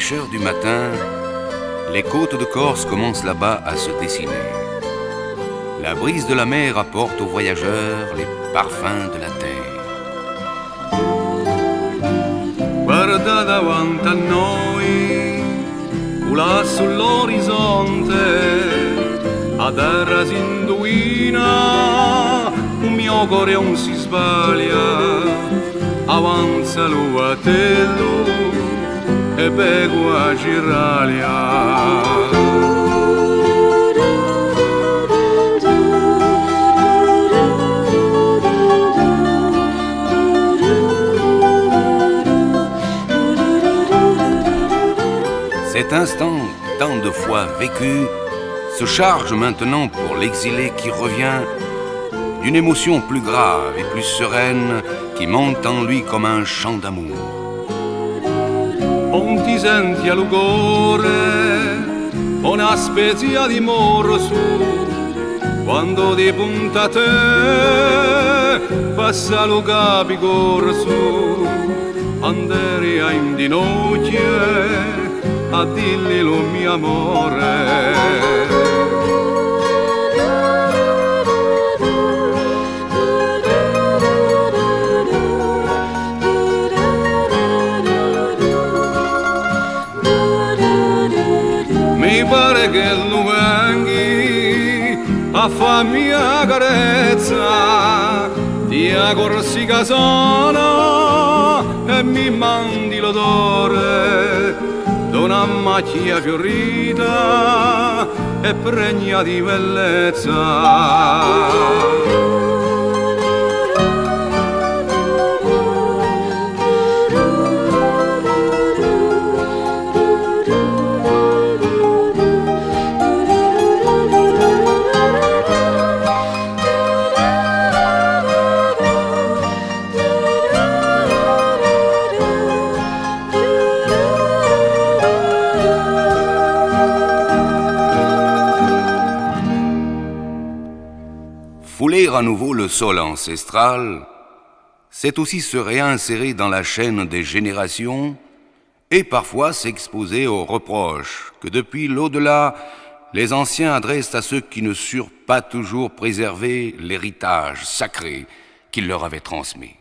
fraîcheur du matin, les côtes de Corse commencent là-bas à se dessiner. La brise de la mer apporte aux voyageurs les parfums de la terre. Guarda davanti a noi, là sull'orizzonte, a terra si indovina, un mio cuore non si sbaglia, avanza lo vatello e pego a giraglia. Cet instant, tant de fois vécu, se charge maintenant pour l'exilé qui revient d'une émotion plus grave et plus sereine qui monte en lui comme un chant d'amour. Non ti senti a lugore, una spezia di morso, quando di punta a te passa lo capi corso, andare a indinocchie a dirgli lo mio amore. Mi pare che lo venghi a farmi la carezza di a Corsica sana e mi mandi l'odore d'una macchia fiorita e pregna di bellezza. Fouler à nouveau le sol ancestral, c'est aussi se réinsérer dans la chaîne des générations et parfois s'exposer aux reproches que depuis l'au-delà, les anciens adressent à ceux qui ne surent pas toujours préserver l'héritage sacré qu'ils leur avaient transmis.